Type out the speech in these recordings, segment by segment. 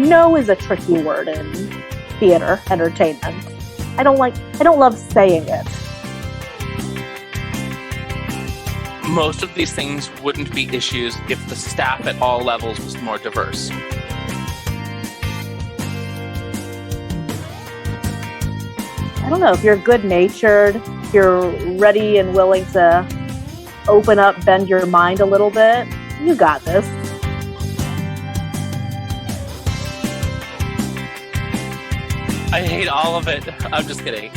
No is a tricky word in theater entertainment. I don't love saying it. Most of these things wouldn't be issues if the staff at all levels was more diverse. I don't know, if you're good-natured, if you're ready and willing to open up, bend your mind a little bit, you got this. I hate all of it. I'm just kidding.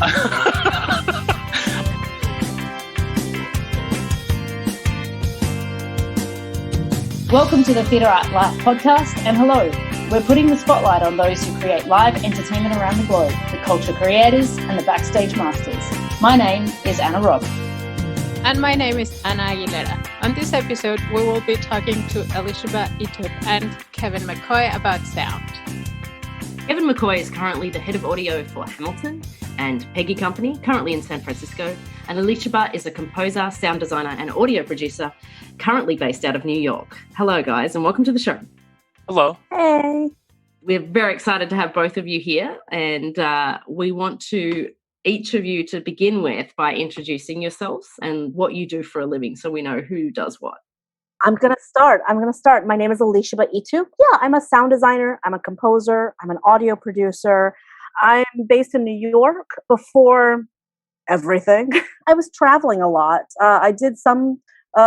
Welcome to the TheatreArtLife podcast, and hello. We're putting the spotlight on those who create live entertainment around the globe, the culture creators and the backstage masters. My name is Anna Robb. And my name is Anna Aguilera. On this episode, we will be talking to Elisheba Ittoop and Kevin McCoy about sound. Kevin McCoy is currently the head of audio for Hamilton and Peggy Company, currently in San Francisco. And Elisheba is a composer, sound designer, and audio producer, currently based out of New York. Hello, guys, and welcome to the show. Hello. Hey. We're very excited to have both of you here, and we want each of you to begin with by introducing yourselves and what you do for a living, so we know who does what. I'm going to start. My name is Elisheba Ittoop. Yeah, I'm a sound designer. I'm a composer. I'm an audio producer. I'm based in New York. Before everything, I was traveling a lot. I did some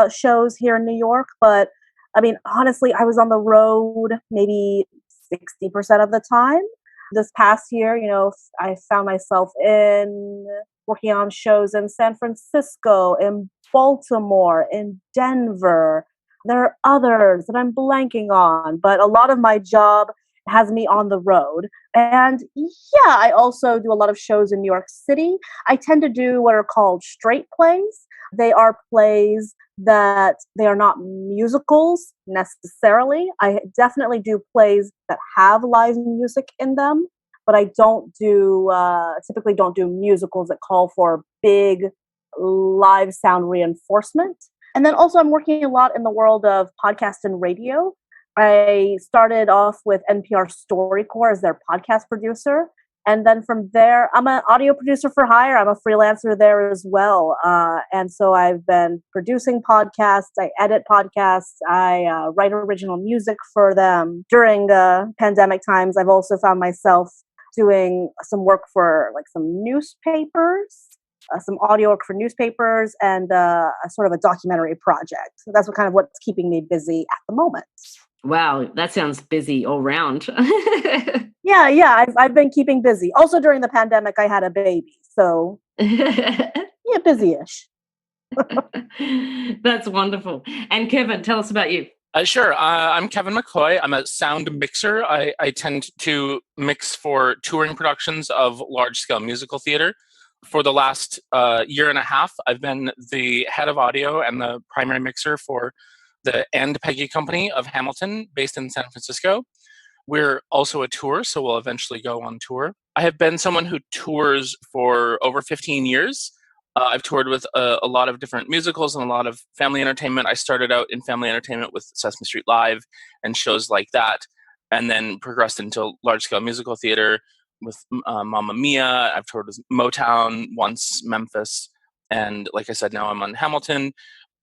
shows here in New York, but I mean, honestly, I was on the road maybe 60% of the time. This past year, I found myself working on shows in San Francisco, in Baltimore, in Denver. There are others that I'm blanking on, but a lot of my job has me on the road. And yeah, I also do a lot of shows in New York City. I tend to do what are called straight plays. They are plays that they are not musicals necessarily. I definitely do plays that have live music in them, but I typically don't do musicals that call for big live sound reinforcement. And then also I'm working a lot in the world of podcast and radio. I started off with NPR StoryCorps as their podcast producer. And then from there, I'm an audio producer for hire. I'm a freelancer there as well. And so I've been producing podcasts. I edit podcasts. I write original music for them. During the pandemic times, I've also found myself doing some work for some newspapers. Some audio work for newspapers and a sort of a documentary project. So that's what's keeping me busy at the moment. Wow, that sounds busy all round. Yeah, I've been keeping busy. Also during the pandemic, I had a baby, so yeah, busy-ish. That's wonderful. And Kevin, tell us about you. Sure. I'm Kevin McCoy. I'm a sound mixer. I tend to mix for touring productions of large-scale musical theater. For the last year and a half, I've been the head of audio and the primary mixer for the and Peggy Company of Hamilton, based in San Francisco. We're also a tour, so we'll eventually go on tour. I have been someone who tours for over 15 years. I've toured with a lot of different musicals and a lot of family entertainment. I started out in family entertainment with Sesame Street Live and shows like that, and then progressed into large-scale musical theater with Mamma Mia. I've toured with Motown, once Memphis, and like I said, now I'm on Hamilton.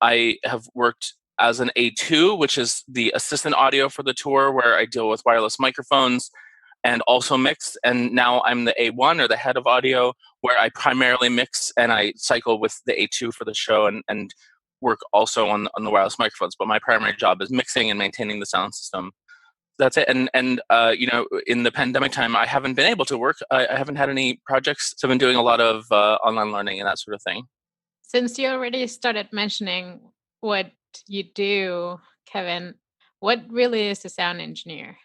I have worked as an A2, which is the assistant audio for the tour, where I deal with wireless microphones and also mix. And now I'm the A1, or the head of audio, where I primarily mix and I cycle with the A2 for the show and work also on the wireless microphones. But my primary job is mixing and maintaining the sound system. That's it. And in the pandemic time, I haven't been able to work. I haven't had any projects. So I've been doing a lot of online learning and that sort of thing. Since you already started mentioning what you do, Kevin, what really is a sound engineer?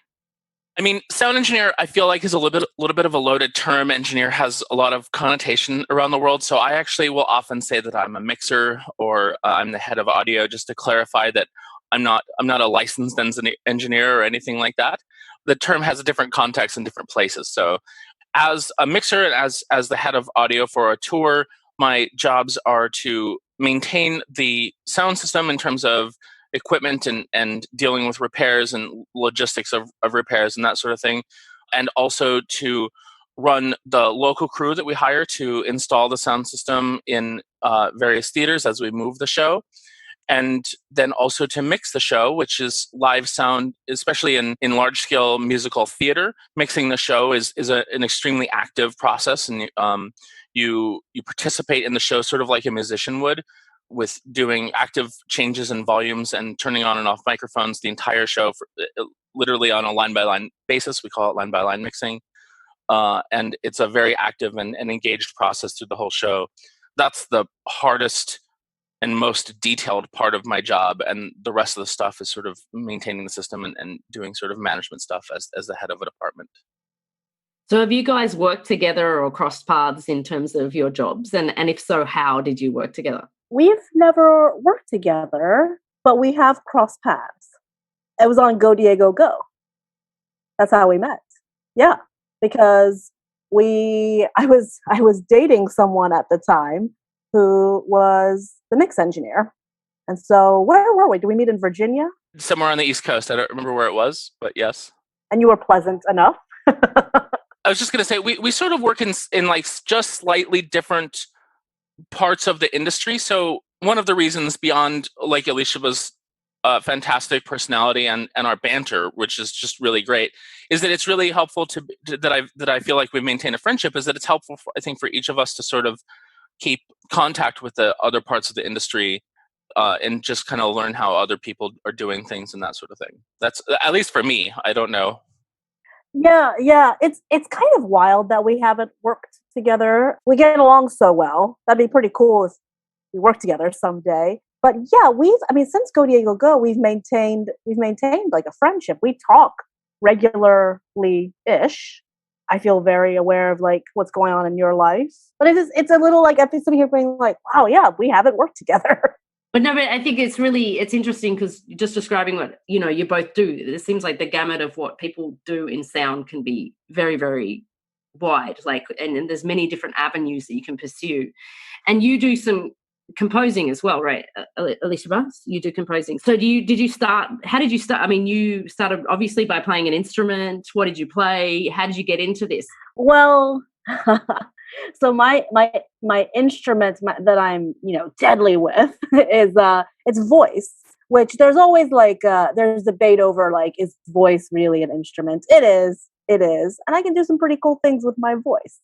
I mean, sound engineer, I feel like, is a little bit of a loaded term. Engineer has a lot of connotation around the world. So I actually will often say that I'm a mixer, or I'm the head of audio, just to clarify that I'm not a licensed engineer or anything like that. The term has a different context in different places. So as a mixer and as the head of audio for a tour, my jobs are to maintain the sound system in terms of equipment and dealing with repairs and logistics of repairs and that sort of thing. And also to run the local crew that we hire to install the sound system in various theaters as we move the show. And then also to mix the show, which is live sound, especially in large-scale musical theater. Mixing the show is an extremely active process, and you participate in the show sort of like a musician would, with doing active changes in volumes and turning on and off microphones the entire show, literally on a line-by-line basis. We call it line-by-line mixing. And it's a very active and engaged process through the whole show. That's the hardest and most detailed part of my job, and the rest of the stuff is sort of maintaining the system and doing sort of management stuff as the head of a department. So have you guys worked together or crossed paths in terms of your jobs? And if so, how did you work together? We've never worked together, but we have crossed paths. It was on Go Diego Go. That's how we met. Yeah, because I was dating someone at the time who was the mix engineer. And so where were we? Did we meet in Virginia? Somewhere on the East Coast. I don't remember where it was, but yes. And you were pleasant enough. I was just going to say, we sort of work in like just slightly different parts of the industry. So one of the reasons beyond like Elisheba's fantastic personality and our banter, which is just really great, is that it's really helpful that I feel like we've maintained a friendship, is that it's helpful, I think, for each of us to sort of keep contact with the other parts of the industry and just kind of learn how other people are doing things and that sort of thing. That's, at least for me, I don't know. Yeah. It's kind of wild that we haven't worked together. We get along so well. That'd be pretty cool if we work together someday. But yeah, since Go Diego Go, we've maintained like a friendship. We talk regularly-ish. I feel very aware of like what's going on in your life. But it's a little like, I think sitting here being like, wow, yeah, we haven't worked together. But no, but I think it's interesting because just describing what, you both do, it seems like the gamut of what people do in sound can be very, very wide. Like, and there's many different avenues that you can pursue. And you do some composing as well, right, Elisheba? You do composing. So how did you start? I mean, you started obviously by playing an instrument. What did you play? How did you get into this? Well, so my instrument that I'm deadly with is it's voice, which there's always like there's debate over like, is voice really an instrument? It is, and I can do some pretty cool things with my voice.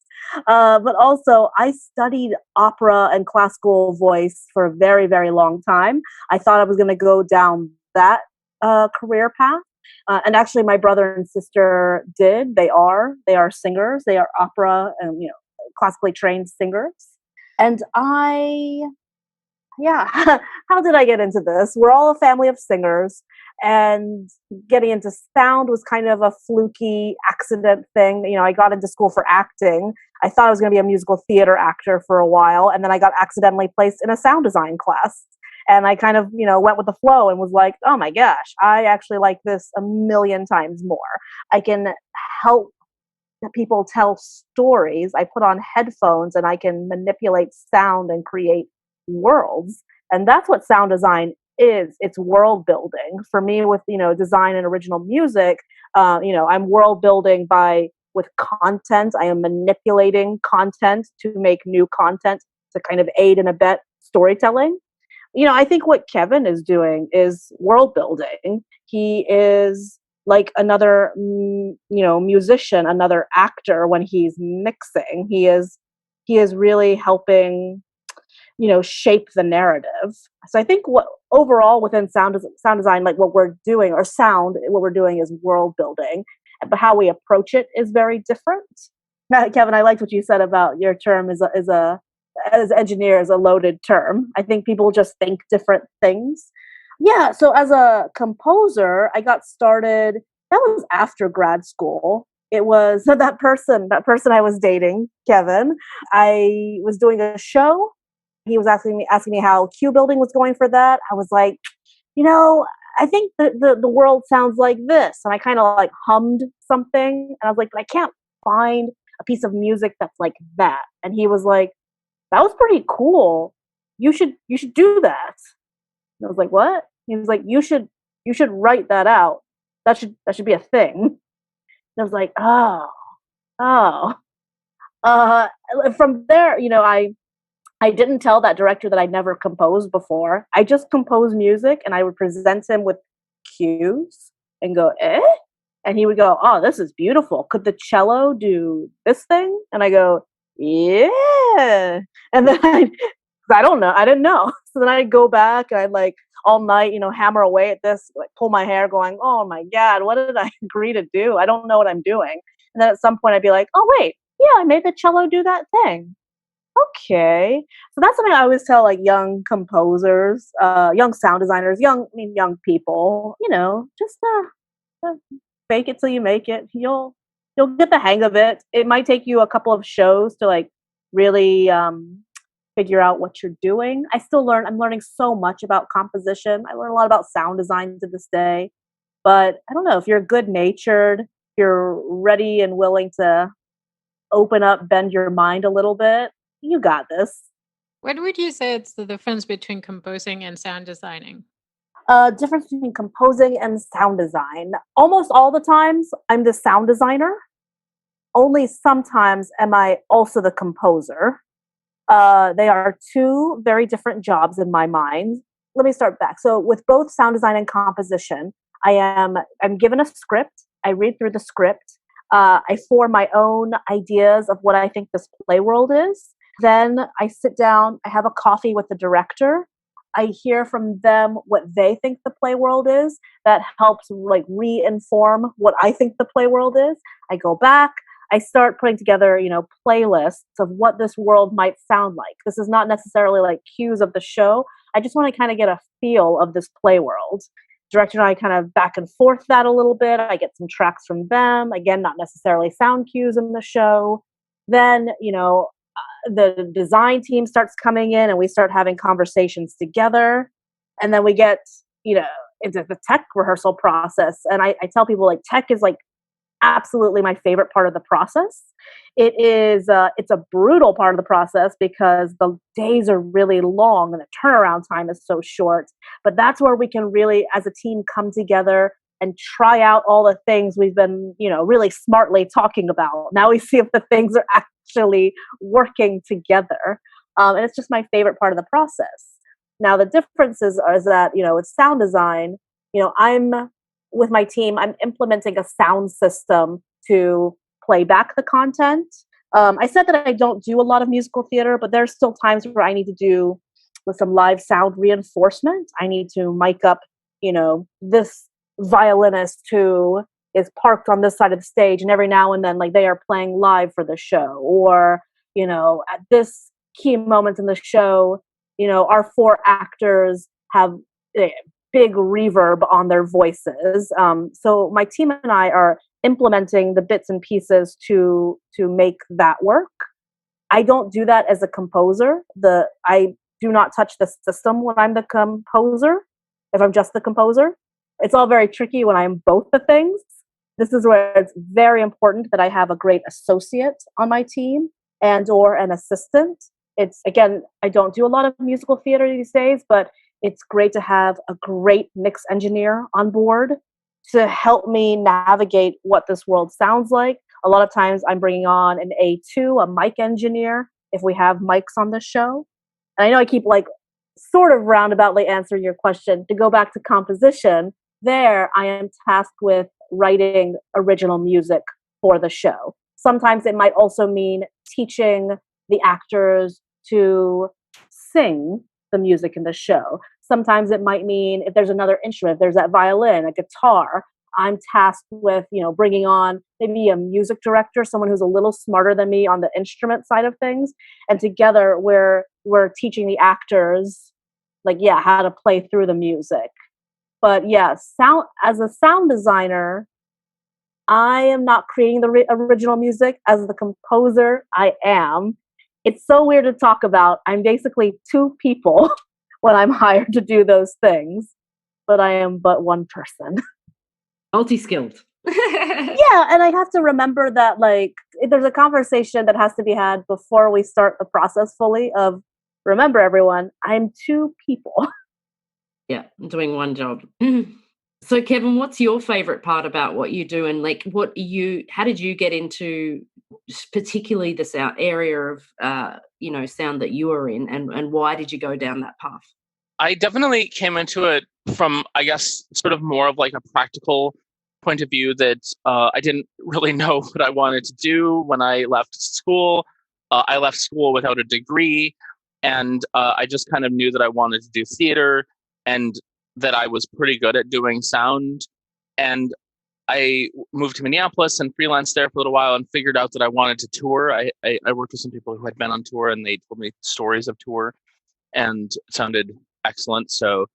But also, I studied opera and classical voice for a very, very long time. I thought I was going to go down that career path. And actually, my brother and sister did. They are singers. They are opera and classically trained singers. And how did I get into this? We're all a family of singers, and getting into sound was kind of a fluky accident thing. I got into school for acting. I thought I was going to be a musical theater actor for a while, and then I got accidentally placed in a sound design class. And I kind of, went with the flow and was like, oh my gosh, I actually like this a million times more. I can help people tell stories. I put on headphones and I can manipulate sound and create worlds. And that's what sound design is. It's world building. For me, with, design and original music, I'm world building with content. I am manipulating content to make new content to kind of aid and abet storytelling. I think what Kevin is doing is world building. He is like another, musician, another actor when he's mixing. He is really helping, shape the narrative. So I think what overall within sound design, like what we're doing, or what we're doing is world building, but how we approach it is very different. Now, Kevin, I liked what you said about your term as engineer is a loaded term. I think people just think different things. Yeah, so as a composer, I got started, that was after grad school. It was that person I was dating, Kevin. I was doing a show. He was asking me how queue building was going for that. I was like, I think the world sounds like this. And I kind of like hummed something. And I was like, but I can't find a piece of music that's like that. And he was like, that was pretty cool. You should do that. And I was like, what? He was like, you should write that out. That should be a thing. And I was like, oh. From there, I didn't tell that director that I'd never composed before. I just composed music and I would present him with cues and go, eh? And he would go, oh, this is beautiful. Could the cello do this thing? And I go, yeah. And then I don't know. I didn't know. So then I'd go back and I'd like all night, hammer away at this, like pull my hair going, oh my God, what did I agree to do? I don't know what I'm doing. And then at some point I'd be like, oh wait, yeah, I made the cello do that thing. Okay. So that's something I always tell like young composers, young sound designers, young people, just fake it till you make it. You'll get the hang of it. It might take you a couple of shows to like really figure out what you're doing. I'm learning so much about composition. I learn a lot about sound design to this day. But I don't know, if you're good natured, you're ready and willing to open up, bend your mind a little bit, you got this. What would you say it's the difference between composing and sound designing? Difference between composing and sound design. Almost all the times, I'm the sound designer. Only sometimes am I also the composer. They are two very different jobs in my mind. Let me start back. So with both sound design and composition, I'm given a script. I read through the script. I form my own ideas of what I think this play world is. Then I sit down, I have a coffee with the director. I hear from them what they think the play world is. That helps like re-inform what I think the play world is. I go back, I start putting together, playlists of what this world might sound like. This is not necessarily like cues of the show. I just want to kind of get a feel of this play world. Director and I kind of back and forth that a little bit. I get some tracks from them. Again, not necessarily sound cues in the show. Then, the design team starts coming in and we start having conversations together. And then we get, into the tech rehearsal process. And I tell people like tech is like absolutely my favorite part of the process. It's a brutal part of the process because the days are really long and the turnaround time is so short. But that's where we can really, as a team, come together and try out all the things we've been, really smartly talking about. Now we see if the things are actually working together. And it's just my favorite part of the process. Now, the difference is that, with sound design, I'm with my team, I'm implementing a sound system to play back the content. I said that I don't do a lot of musical theater, but there's still times where I need to do with some live sound reinforcement. I need to mic up, this violinist who is parked on this side of the stage, and every now and then, like, they are playing live for the show, or at this key moment in the show, our 4 actors have big reverb on their voices. So my team and I are implementing the bits and pieces to make that work. I don't do that as a composer. I do not touch the system when I'm the composer. If I'm just the composer, it's all very tricky when I'm both the things. This is where it's very important that I have a great associate on my team and or an assistant. It's, again, I don't do a lot of musical theater these days, but it's great to have a great mix engineer on board to help me navigate what this world sounds like. A lot of times I'm bringing on an A2, a mic engineer, if we have mics on the show. And I know I keep sort of roundaboutly answering your question. To go back to composition, there I am tasked with writing original music for the show. Sometimes it might also mean teaching the actors to sing the music in the show. Sometimes it might mean if there's another instrument, if there's that violin, a guitar, I'm tasked with, bringing on maybe a music director, someone who's a little smarter than me on the instrument side of things. And together we're teaching the actors, how to play through the music. But as a sound designer, I am not creating the original music. As the composer, I am. It's so weird to talk about. I'm basically 2 people when I'm hired to do those things, but I am but one person. Multi-skilled. Yeah, and I have to remember that there's a conversation that has to be had before we start the process fully of, remember everyone, I'm 2 people. Yeah, doing one job. So, Kevin, what's your favorite part about what you do, and like, how did you get into particularly the sound area of, sound that you are in, and why did you go down that path? I definitely came into it from, I guess, sort of more of like a practical point of view that I didn't really know what I wanted to do when I left school. I left school without a degree, and I just kind of knew that I wanted to do theater and that I was pretty good at doing sound. And I moved to Minneapolis and freelanced there for a little while and figured out that I wanted to tour. I worked with some people who had been on tour, and they told me stories of tour, and it sounded excellent. So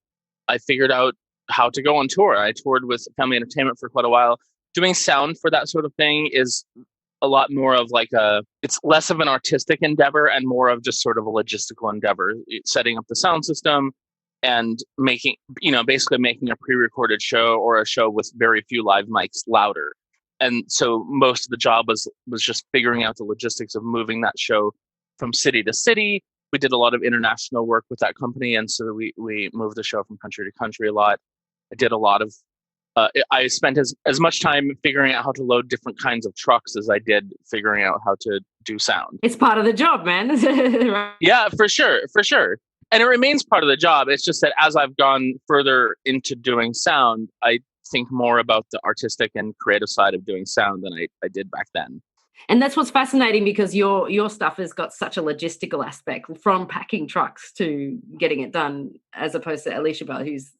I figured out how to go on tour. I toured with Family Entertainment for quite a while. Doing sound for that sort of thing is a lot more of like it's less of an artistic endeavor and more of just sort of a logistical endeavor, setting up the sound system and basically making a pre-recorded show or a show with very few live mics louder. And so most of the job was just figuring out the logistics of moving that show from city to city. We did a lot of international work with that company, and so we moved the show from country to country a lot. I did a lot of I spent as much time figuring out how to load different kinds of trucks as I did figuring out how to do sound. It's part of the job, man. Right. Yeah, for sure. And it remains part of the job. It's just that as I've gone further into doing sound, I think more about the artistic and creative side of doing sound than I did back then. And that's what's fascinating, because your stuff has got such a logistical aspect, from packing trucks to getting it done, as opposed to Elisheba, who's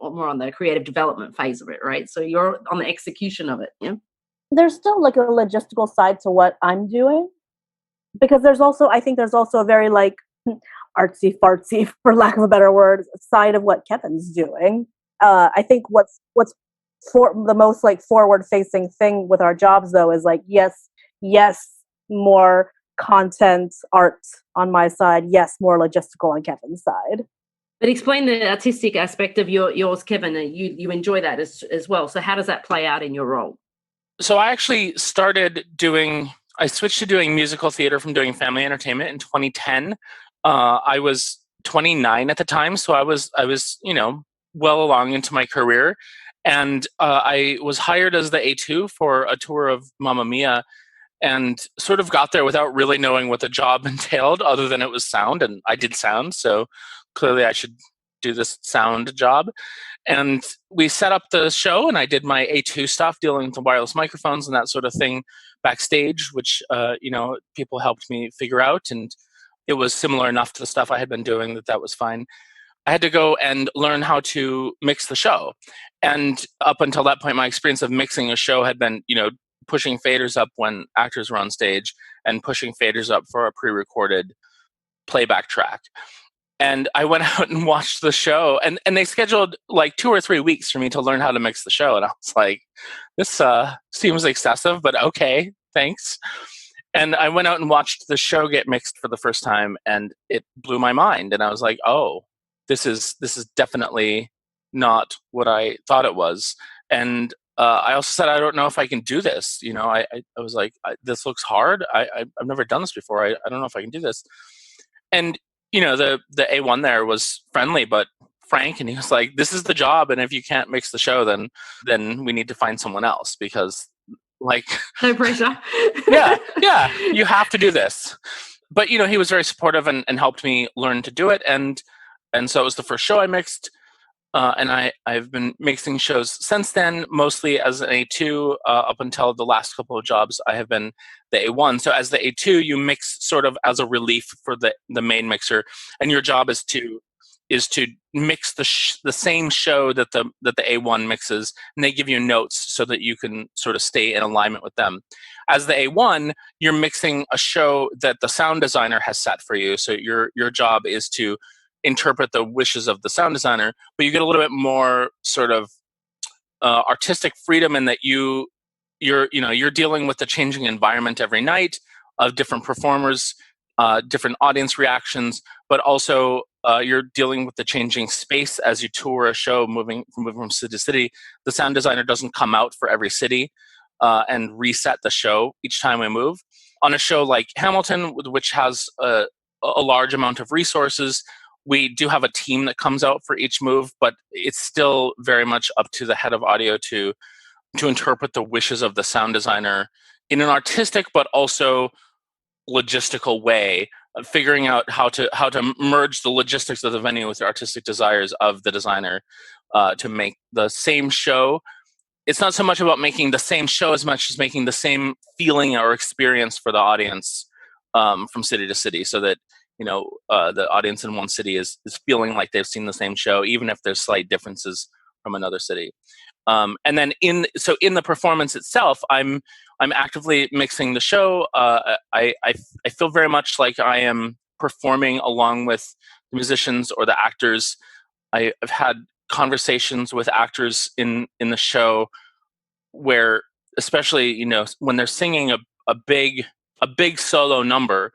more on the creative development phase of it, right? So you're on the execution of it. Yeah. There's still like a logistical side to what I'm doing, because I think there's also a very like artsy fartsy, for lack of a better word, side of what Kevin's doing. I think what's for the most like forward facing thing with our jobs though is like, yes, more content art on my side, yes, more logistical on Kevin's side. But explain the artistic aspect of yours, Kevin. You enjoy that as well. So how does that play out in your role? So I actually I switched to doing musical theater from doing family entertainment in 2010. I was 29 at the time, so I was well along into my career, and I was hired as the A2 for a tour of Mamma Mia, and sort of got there without really knowing what the job entailed, other than it was sound, and I did sound, so clearly I should do this sound job. And we set up the show, and I did my A2 stuff, dealing with the wireless microphones and that sort of thing backstage, which people helped me figure out, and it was similar enough to the stuff I had been doing that was fine. I had to go and learn how to mix the show. And up until that point, my experience of mixing a show had been, pushing faders up when actors were on stage and pushing faders up for a pre-recorded playback track. And I went out and watched the show, and they scheduled like 2 or 3 weeks for me to learn how to mix the show. And I was like, this seems excessive, but okay, thanks. And I went out and watched the show get mixed for the first time, and it blew my mind. And I was like, oh, this is definitely not what I thought it was. And I also said, I don't know if I can do this. I was like, this looks hard. I've never done this before. I don't know if I can do this. And the A1 there was friendly but frank, and he was like, this is the job, and if you can't mix the show, then we need to find someone else, because like no pressure. yeah, you have to do this. But he was very supportive and helped me learn to do it, and so it was the first show I mixed. And I've been mixing shows since then, mostly as an A2, up until the last couple of jobs I have been the A1. So as the A2, you mix sort of as a relief for the main mixer, and your job is to mix the same show that the A1 mixes, and they give you notes so that you can sort of stay in alignment with them. As the A1, you're mixing a show that the sound designer has set for you. So your job is to interpret the wishes of the sound designer, but you get a little bit more sort of artistic freedom in that you're dealing with the changing environment every night of different performers, different audience reactions, but also you're dealing with the changing space as you tour a show, moving from city to city. The sound designer doesn't come out for every city and reset the show each time we move. On a show like Hamilton, which has a large amount of resources, We do have a team that comes out for each move, but it's still very much up to the head of audio to interpret the wishes of the sound designer in an artistic but also logistical way, figuring out how to merge the logistics of the venue with the artistic desires of the designer to make the same show. It's not so much about making the same show as much as making the same feeling or experience for the audience from city to city, so that the audience in one city is feeling like they've seen the same show, even if there's slight differences from another city. And then in the performance itself, I'm actively mixing the show. I feel very much like I am performing along with the musicians or the actors. I've had conversations with actors in the show where, especially when they're singing a big solo number,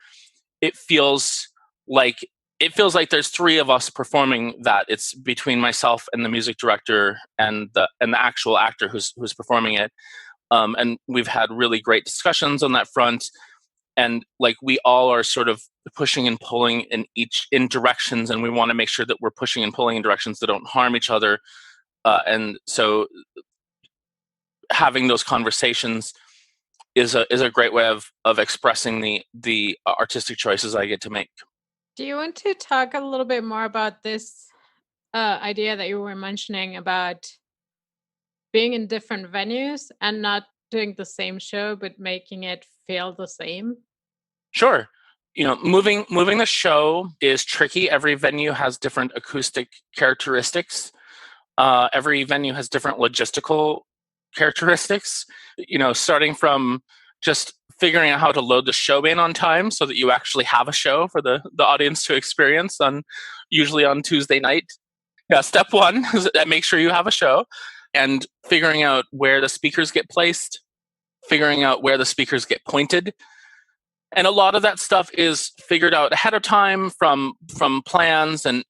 it feels like there's three of us performing that. It's between myself and the music director and the actual actor who's performing it. And we've had really great discussions on that front. And like, we all are sort of pushing and pulling in directions, and we want to make sure that we're pushing and pulling in directions that don't harm each other. And so having those conversations is a great way of expressing the artistic choices I get to make. Do you want to talk a little bit more about this idea that you were mentioning about being in different venues and not doing the same show, but making it feel the same? Sure. Moving the show is tricky. Every venue has different acoustic characteristics. Every venue has different logistical characteristics. Starting from just figuring out how to load the show in on time so that you actually have a show for the audience to experience usually on Tuesday night. Yeah, step one is make sure you have a show, and figuring out where the speakers get placed, figuring out where the speakers get pointed. And a lot of that stuff is figured out ahead of time from plans and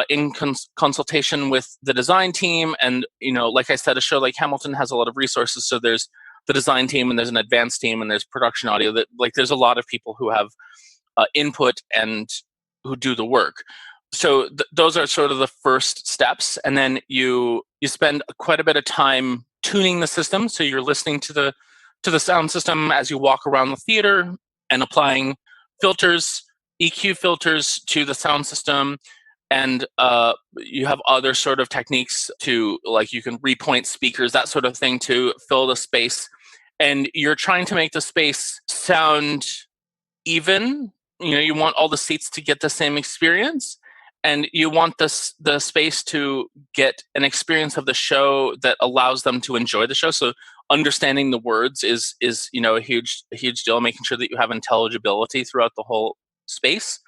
in consultation with the design team. And, like I said, a show like Hamilton has a lot of resources. So there's the design team, and there's an advanced team, and there's production audio. There's a lot of people who have input and who do the work. So those are sort of the first steps. And then you spend quite a bit of time tuning the system. So you're listening to the sound system as you walk around the theater, and applying filters, EQ filters to the sound system. And you have other sort of techniques to, like, you can repoint speakers, that sort of thing, to fill the space. And you're trying to make the space sound even. You want all the seats to get the same experience. And you want the space to get an experience of the show that allows them to enjoy the show. So understanding the words is a huge deal. Making sure that you have intelligibility throughout the whole space,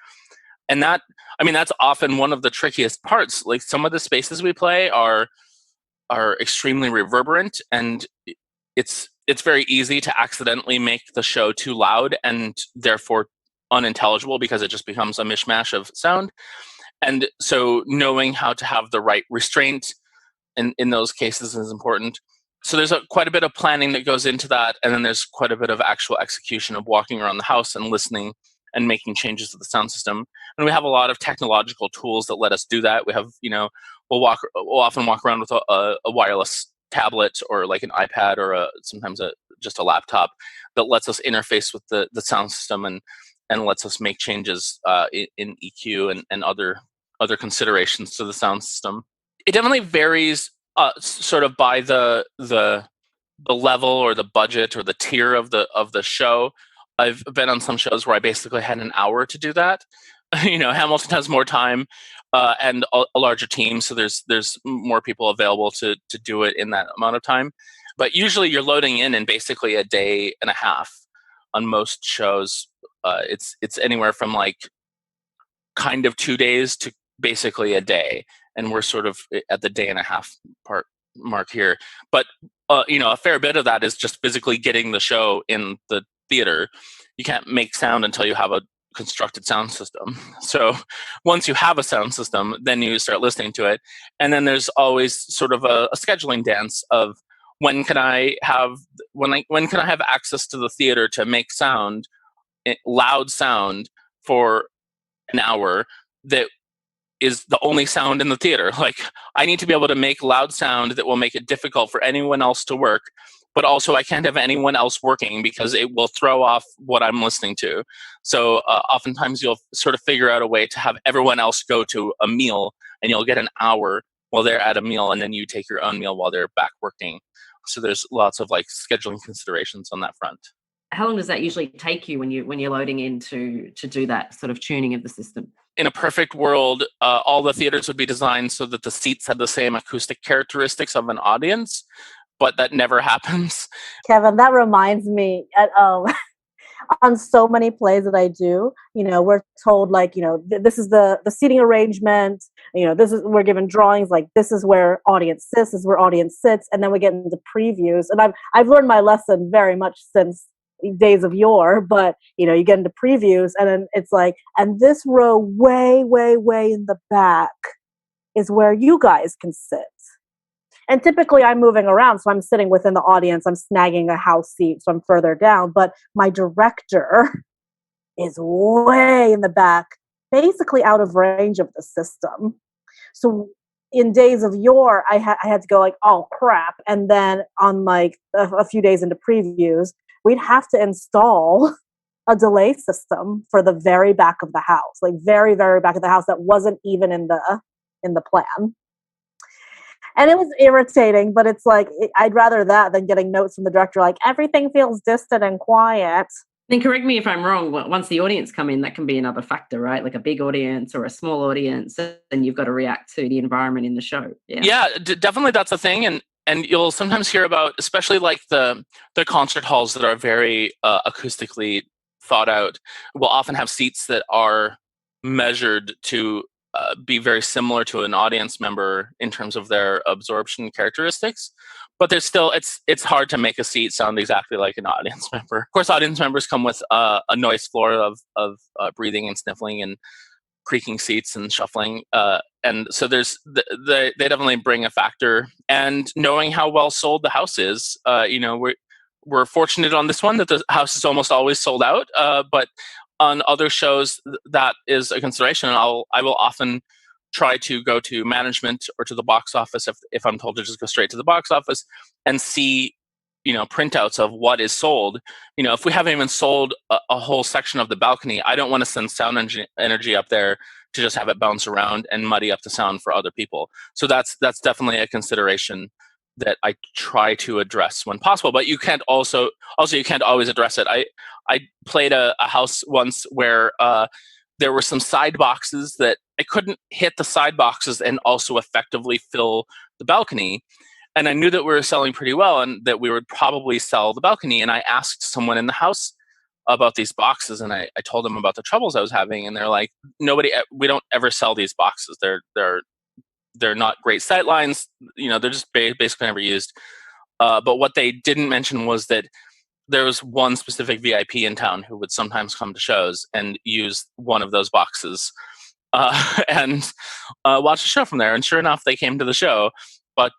and that's often one of the trickiest parts. Like, some of the spaces we play are extremely reverberant, and it's very easy to accidentally make the show too loud and therefore unintelligible, because it just becomes a mishmash of sound. And so knowing how to have the right restraint in those cases is important. So there's quite a bit of planning that goes into that. And then there's quite a bit of actual execution of walking around the house and listening and making changes to the sound system. And we have a lot of technological tools that let us do that. We have, we'll often walk around with a wireless tablet, or like an iPad, or sometimes just a laptop that lets us interface with the sound system and lets us make changes in EQ and other considerations to the sound system. It definitely varies sort of by the level or the budget or the tier of the show. I've been on some shows where I basically had an hour to do that. Hamilton has more time and a larger team, so there's more people available to do it in that amount of time. But usually you're loading in basically a day and a half on most shows. It's anywhere from like kind of 2 days to basically a day, and we're sort of at the day and a half part mark here. But a fair bit of that is just physically getting the show in the theater. You can't make sound until you have a constructed sound system. So once you have a sound system, then you start listening to it. And then there's always sort of a scheduling dance of when can I have access to the theater to make sound, loud sound, for an hour that is the only sound in the theater. Like, I need to be able to make loud sound that will make it difficult for anyone else to work, but also I can't have anyone else working because it will throw off what I'm listening to. So oftentimes you'll sort of figure out a way to have everyone else go to a meal, and you'll get an hour while they're at a meal, and then you take your own meal while they're back working. So there's lots of like scheduling considerations on that front. How long does that usually take you when you're loading in to do that sort of tuning of the system? In a perfect world, all the theaters would be designed so that the seats had the same acoustic characteristics of an audience, but that never happens. Kevin, that reminds me on so many plays that I do, we're told like, this is the seating arrangement, we're given drawings like this is where audience sits, this is where audience sits, and then we get into previews. And I've learned my lesson very much since days of yore, but you get into previews and then it's like, and this row way, way, way in the back is where you guys can sit. And typically I'm moving around, so I'm sitting within the audience, I'm snagging a house seat, so I'm further down, but my director is way in the back, basically out of range of the system. So in days of yore, I had to go like, oh crap. And then on like a few days into previews, we'd have to install a delay system for the very back of the house, like very, very back of the house that wasn't even in the plan. And it was irritating, but it's like, I'd rather that than getting notes from the director like, everything feels distant and quiet. Then correct me if I'm wrong, once the audience come in, that can be another factor, right? Like a big audience or a small audience, and you've got to react to the environment in the show. Yeah, definitely that's a thing. And you'll sometimes hear about, especially like the concert halls that are very acoustically thought out, will often have seats that are measured to be very similar to an audience member in terms of their absorption characteristics. But there's still, it's hard to make a seat sound exactly like an audience member. Of course, audience members come with a noise floor of breathing and sniffling and creaking seats and shuffling. And so they definitely bring a factor. And knowing how well sold the house is, we're fortunate on this one that the house is almost always sold out. But on other shows, that is a consideration. I will often try to go to management or to the box office if I'm told to just go straight to the box office and see, printouts of what is sold. If we haven't even sold a whole section of the balcony, I don't want to send sound energy up there to just have it bounce around and muddy up the sound for other people. So that's definitely a consideration that I try to address when possible. But you can't you can't always address it. I played a house once where there were some side boxes that I couldn't hit the side boxes and also effectively fill the balcony. And I knew that we were selling pretty well and that we would probably sell the balcony. And I asked someone in the house about these boxes, and I told them about the troubles I was having. And they're like, we don't ever sell these boxes. They're not great sight lines. They're just basically never used. But what they didn't mention was that there was one specific VIP in town who would sometimes come to shows and use one of those boxes and watch the show from there. And sure enough, they came to the show, but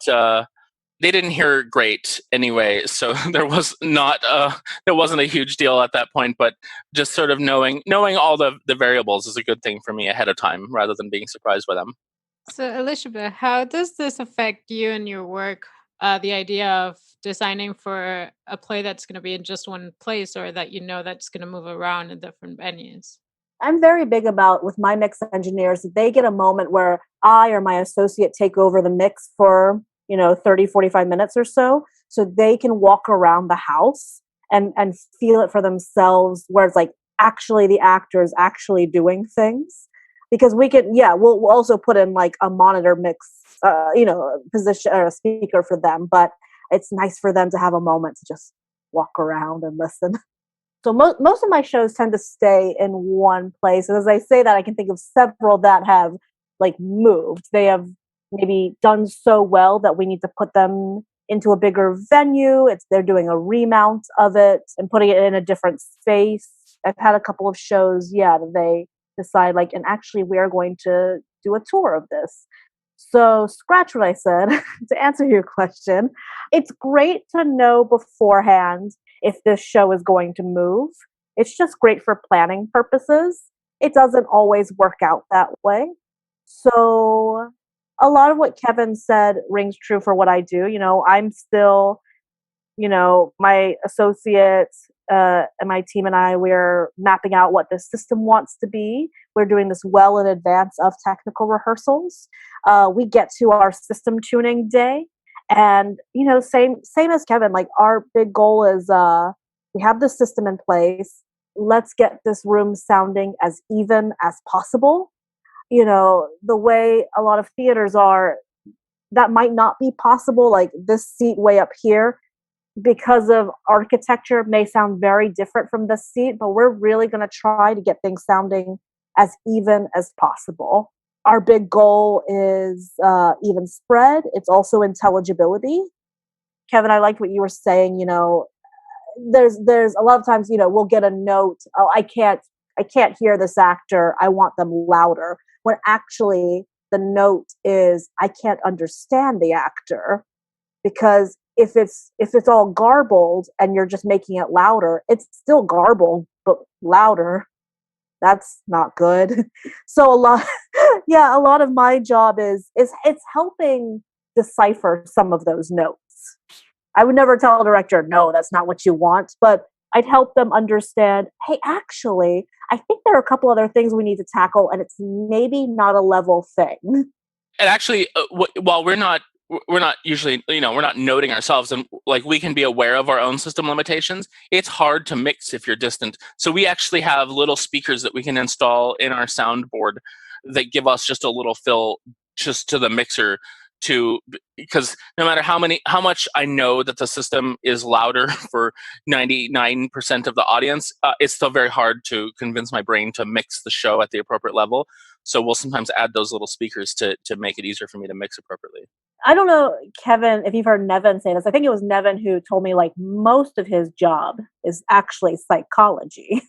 they didn't hear great anyway. So there wasn't a huge deal at that point. But just sort of knowing all the variables is a good thing for me ahead of time, rather than being surprised by them. So, Elisheba, how does this affect you and your work? The idea of designing for a play that's going to be in just one place, or that that's going to move around in different venues? I'm very big about, with my mix engineers, that they get a moment where I or my associate take over the mix for 30, 45 minutes or so they can walk around the house and feel it for themselves, where it's like actually the actors actually doing things. Because we can, we'll also put in like a monitor mix, position or a speaker for them. But it's nice for them to have a moment to just walk around and listen. So most of my shows tend to stay in one place. And as I say that, I can think of several that have like moved. They have maybe done so well that we need to put them into a bigger venue. They're doing a remount of it and putting it in a different space. I've had a couple of shows, that they decide like, and actually we are going to do a tour of this. So scratch what I said. To answer your question, it's great to know beforehand if this show is going to move. It's just great for planning purposes. It doesn't always work out that way. So a lot of what Kevin said rings true for what I do. I'm still, my associates and my team and I, we're mapping out what the system wants to be. We're doing this well in advance of technical rehearsals. We get to our system tuning day, and same as Kevin. Like, our big goal is we have the system in place. Let's get this room sounding as even as possible. The way a lot of theaters are, that might not be possible. Like, this seat way up here, because of architecture, may sound very different from this seat, but we're really going to try to get things sounding as even as possible. Our big goal is even spread. It's also intelligibility. Kevin, I liked what you were saying. There's a lot of times, we'll get a note, oh, I can't hear this actor, I want them louder, when actually the note is, I can't understand the actor. Because if it's all garbled and you're just making it louder, it's still garbled but louder. That's not good. So a lot of my job is it's helping decipher some of those notes. I would never tell a director, no, that's not what you want, but I'd help them understand, hey, actually, I think there are a couple other things we need to tackle, and it's maybe not a level thing. And actually, while we're not usually, we're not noting ourselves, and like, we can be aware of our own system limitations. It's hard to mix if you're distant. So we actually have little speakers that we can install in our soundboard that give us just a little fill just to the mixer, because no matter how much I know that the system is louder for 99% of the audience, it's still very hard to convince my brain to mix the show at the appropriate level. So we'll sometimes add those little speakers to make it easier for me to mix appropriately. I don't know, Kevin, if you've heard Nevin say this. I think it was Nevin who told me, like, most of his job is actually psychology.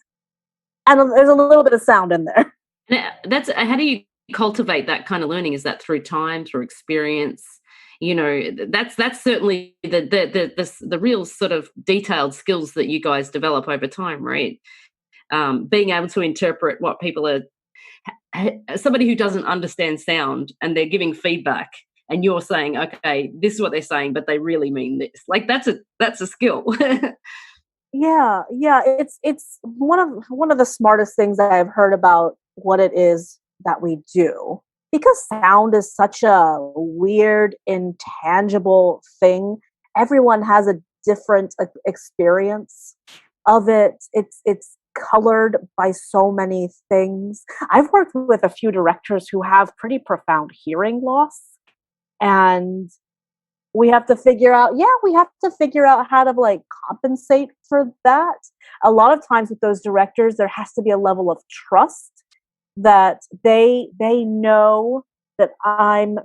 And there's a little bit of sound in there. That's how do you cultivate that kind of learning? Is that through time, through experience? That's certainly the real sort of detailed skills that you guys develop over time, right? Being able to interpret what people are, somebody who doesn't understand sound and they're giving feedback, and you're saying, okay, this is what they're saying, but they really mean this. Like, that's a skill. Yeah. It's one of the smartest things that I've heard about what it is that we do. Because sound is such a weird, intangible thing. Everyone has a different experience of it. It's colored by so many things. I've worked with a few directors who have pretty profound hearing loss. And we have to figure out how to, like, compensate for that. A lot of times with those directors, there has to be a level of trust that they know that I'm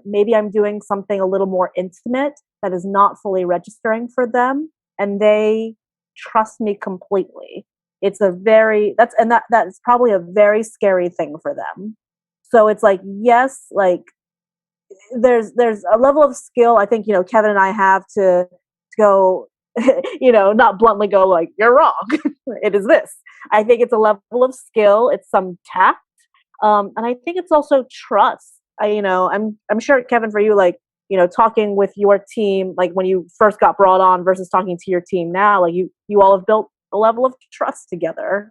doing something a little more intimate that is not fully registering for them, and they trust me completely. It's that's probably a very scary thing for them. So it's like, yes, like, there's a level of skill I think, Kevin and I have to go, not bluntly go like, you're wrong. It is this. I think it's a level of skill. It's some tact. And I think it's also trust. I'm sure, Kevin, for you, like, talking with your team, like when you first got brought on versus talking to your team now, like you all have built a level of trust together.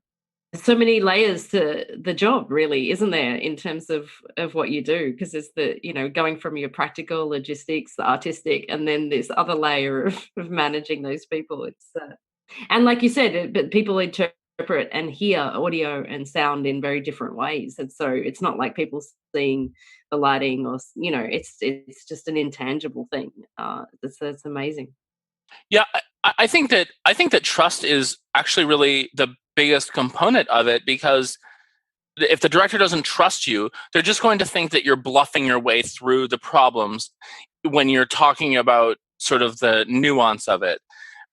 So many layers to the job, really, isn't there, in terms of what you do? Because there's going from your practical logistics, the artistic, and then this other layer of managing those people. It's and like you said, but people interpret and hear audio and sound in very different ways, and so it's not like people seeing the lighting, or it's just an intangible thing. It's amazing. Yeah, I think that trust is actually really the biggest component of it, because if the director doesn't trust you, they're just going to think that you're bluffing your way through the problems when you're talking about sort of the nuance of it.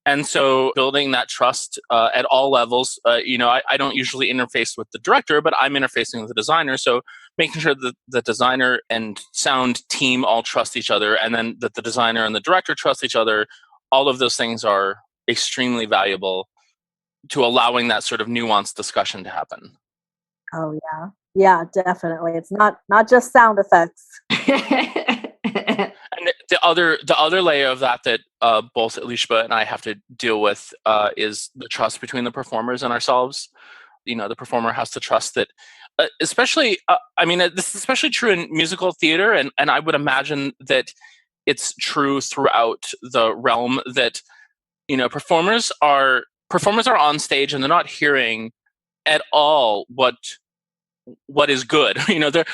And so building that trust at all levels, I don't usually interface with the director, but I'm interfacing with the designer. So making sure that the designer and sound team all trust each other, and then that the designer and the director trust each other, all of those things are extremely valuable to allowing that sort of nuanced discussion to happen. Oh yeah. Yeah, definitely. It's not just sound effects. And the other layer of that both Elisheba and I have to deal with is the trust between the performers and ourselves. The performer has to trust that, especially, this is especially true in musical theater, and I would imagine that it's true throughout the realm that, performers are on stage and they're not hearing at all what is good.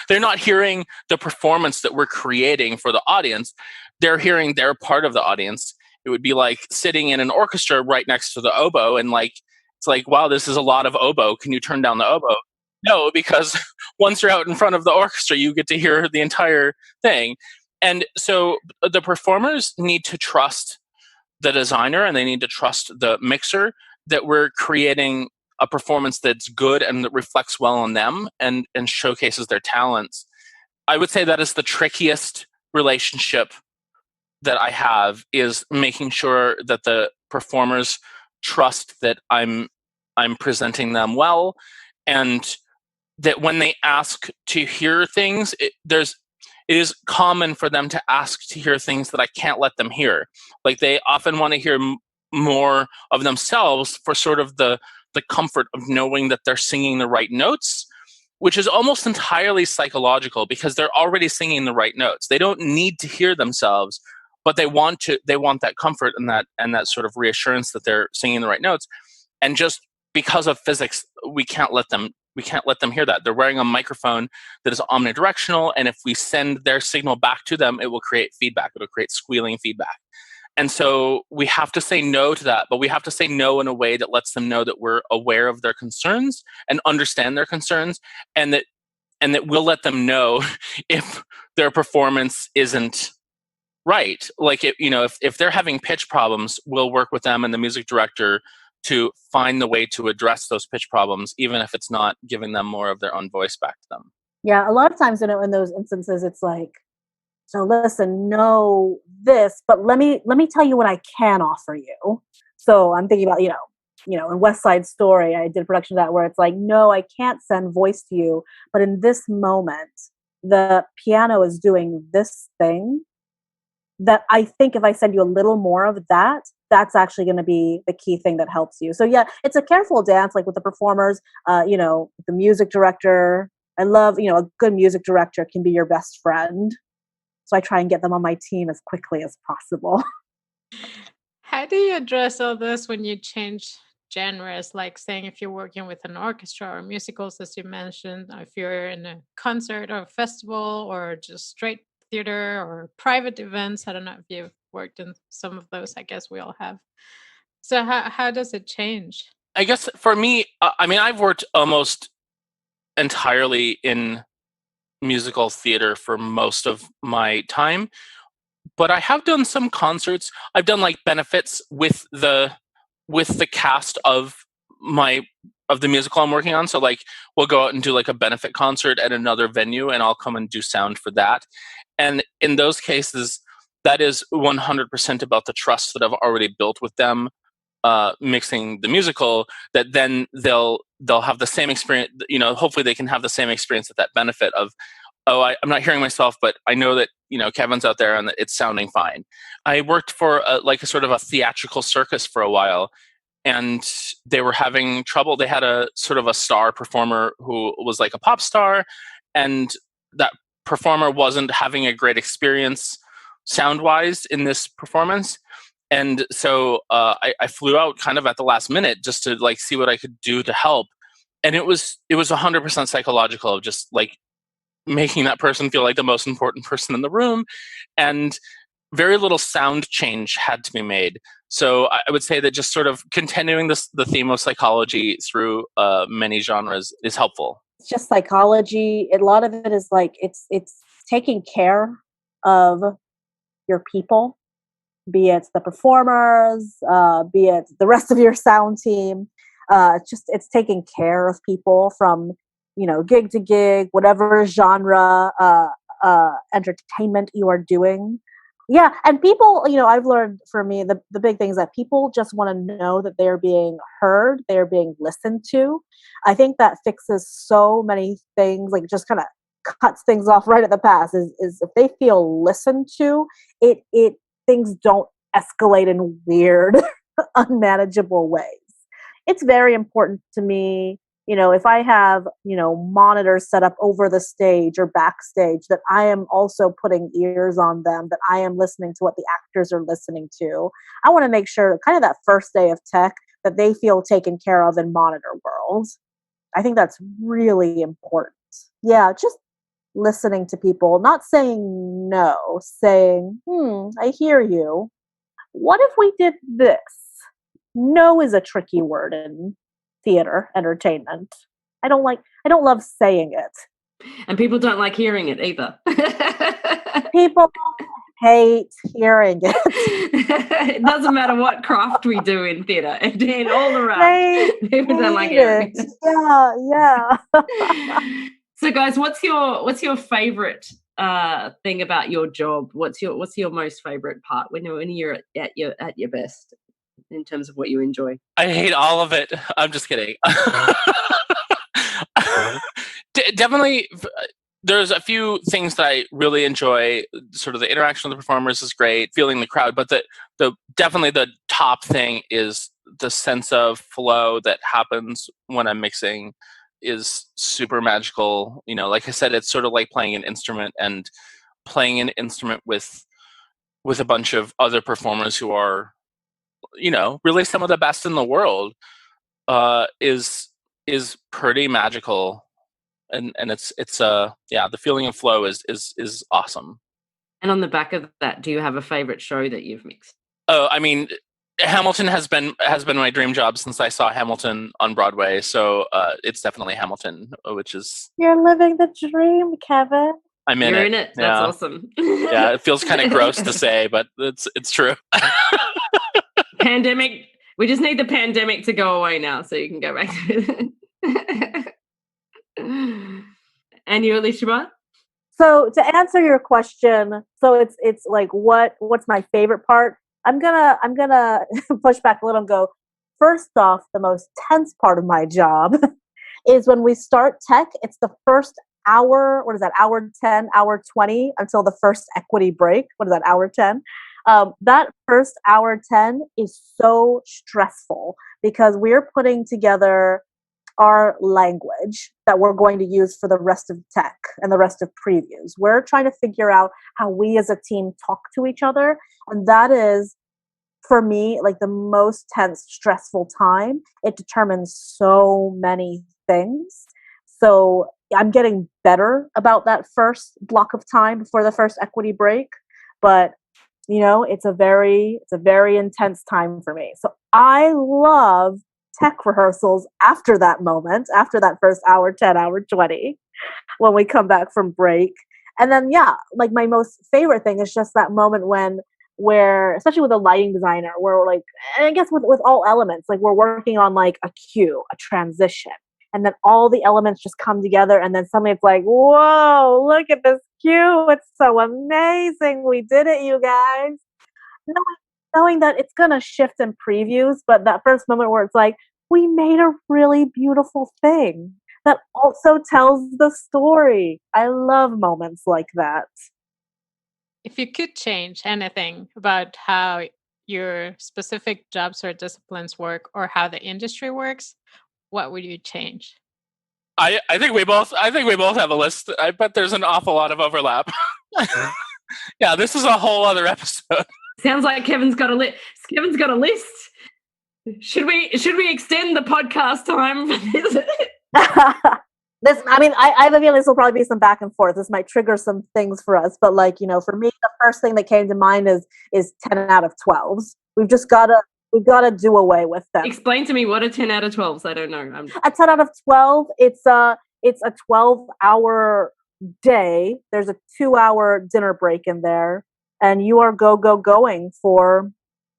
They're not hearing the performance that we're creating for the audience. They're hearing their part of the audience. It would be like sitting in an orchestra right next to the oboe, and it's like, wow, this is a lot of oboe. Can you turn down the oboe? No, because once you're out in front of the orchestra, you get to hear the entire thing. And so the performers need to trust the designer, and they need to trust the mixer that we're creating a performance that's good and that reflects well on them and showcases their talents. I would say that is the trickiest relationship that I have, is making sure that the performers trust that I'm presenting them well, and that when they ask to hear things, it is common for them to ask to hear things that I can't let them hear. Like, they often want to hear more of themselves for sort of the comfort of knowing that they're singing the right notes, which is almost entirely psychological, because they're already singing the right notes. They don't need to hear themselves, but they want that comfort and that sort of reassurance that they're singing the right notes. And just because of physics, we can't let them hear that. They're wearing a microphone that is omnidirectional, and if we send their signal back to them, it will create feedback. It'll create squealing feedback. And so we have to say no to that, but we have to say no in a way that lets them know that we're aware of their concerns and understand their concerns, and that we'll let them know if their performance isn't right. Like, if they're having pitch problems, we'll work with them and the music director to find the way to address those pitch problems, even if it's not giving them more of their own voice back to them. Yeah, a lot of times, in those instances, it's like, so listen, know this, but let me tell you what I can offer you. So I'm thinking about, in West Side Story, I did a production of that where it's like, no, I can't send voice to you, but in this moment, the piano is doing this thing that I think if I send you a little more of that, that's actually going to be the key thing that helps you. So yeah, it's a careful dance, like with the performers, the music director. I love, a good music director can be your best friend. So I try and get them on my team as quickly as possible. How do you address all this when you change genres? Like, saying if you're working with an orchestra or musicals, as you mentioned, or if you're in a concert or a festival or just straight theater or private events. I don't know if you've worked in some of those. I guess we all have. So how does it change? I guess for me, I've worked almost entirely in musical theater for most of my time, but I have done some concerts. I've done like benefits with the cast of the musical I'm working on. So like, we'll go out and do like a benefit concert at another venue, and I'll come and do sound for that. And in those cases, that is 100% about the trust that I've already built with them, mixing the musical, that then they'll have the same experience. Hopefully they can have the same experience at that benefit of, oh, I'm not hearing myself, but I know that Kevin's out there and that it's sounding fine. I worked for a sort of a theatrical circus for a while, and they were having trouble. They had a sort of a star performer who was like a pop star, and that performer wasn't having a great experience sound-wise in this performance. And so I flew out kind of at the last minute just to like see what I could do to help. And it was 100% psychological, of just like making that person feel like the most important person in the room, and very little sound change had to be made. So I would say that just sort of continuing the theme of psychology through many genres is helpful. It's just psychology. A lot of it is like, it's taking care of your people, be it the performers, be it the rest of your sound team. It's taking care of people from, gig to gig, whatever genre entertainment you are doing. Yeah, and people, I've learned for me, the big thing is that people just want to know that they're being heard, they're being listened to. I think that fixes so many things, like just kind of cuts things off right at the pass. Is if they feel listened to, it things don't escalate in weird, unmanageable ways. It's very important to me, if I have, monitors set up over the stage or backstage, that I am also putting ears on them, that I am listening to what the actors are listening to. I want to make sure kind of that first day of tech that they feel taken care of in monitor world. I think that's really important. Yeah, just listening to people, not saying no, saying, I hear you. What if we did this? No is a tricky word in theater entertainment. I don't love saying it. And people don't like hearing it either. People hate hearing it. It doesn't matter what craft we do in theater, and all around. People don't like hearing it. Yeah. So guys, what's your favorite thing about your job? What's your most favorite part when you're at your best in terms of what you enjoy? I hate all of it. I'm just kidding. Definitely, there's a few things that I really enjoy. Sort of the interaction with the performers is great, feeling the crowd, but the definitely the top thing is the sense of flow that happens when I'm mixing is super magical. Like I said, it's sort of like playing an instrument, and playing an instrument with a bunch of other performers who are, really some of the best in the world, is pretty magical. And it's the feeling of flow is awesome. And on the back of that, do you have a favorite show that you've mixed? Oh, I mean, Hamilton has been my dream job since I saw Hamilton on Broadway. So it's definitely Hamilton, which is... You're living the dream, Kevin. You're in it. That's awesome. Yeah, it feels kind of gross to say, but it's true. Pandemic. We just need the pandemic to go away now, so you can go back to it. And you, Elisheba? So to answer your question, so it's like what's my favorite part? I'm gonna push back a little and go, first off, the most tense part of my job is when we start tech. It's the first hour. What is that? Hour 10, hour 20 until the first equity break. What is that? Hour 10. That first hour 10 is so stressful because we're putting together our language that we're going to use for the rest of tech and the rest of previews. We're trying to figure out how we as a team talk to each other. And that is, for me, like the most tense, stressful time. It determines so many things. So I'm getting better about that first block of time before the first equity break. But it's a very intense time for me. So I love tech rehearsals after that moment, after that first hour 10, hour 20, when we come back from break. And then, like my most favorite thing is just that moment where, especially with a lighting designer, where we're like, and I guess with all elements, like we're working on like a cue, a transition, and then all the elements just come together, and then suddenly it's like, whoa, look at this cue. It's so amazing. We did it, you guys. Knowing that it's going to shift in previews, but that first moment where it's like, we made a really beautiful thing that also tells the story. I love moments like that. If you could change anything about how your specific jobs or disciplines work or how the industry works, what would you change? I think we both have a list. I bet there's an awful lot of overlap. Yeah, this is a whole other episode. Sounds like Kevin's got a list. Kevin's got a list. Should we extend the podcast time for this? I have a feeling this will probably be some back and forth. This might trigger some things for us, but for me, the first thing that came to mind is 10 out of 12s. We've got to do away with them. Explain to me what are 10 out of 12s. I don't know. A 10 out of 12, it's a 12-hour day. There's a 2-hour dinner break in there, and you are going for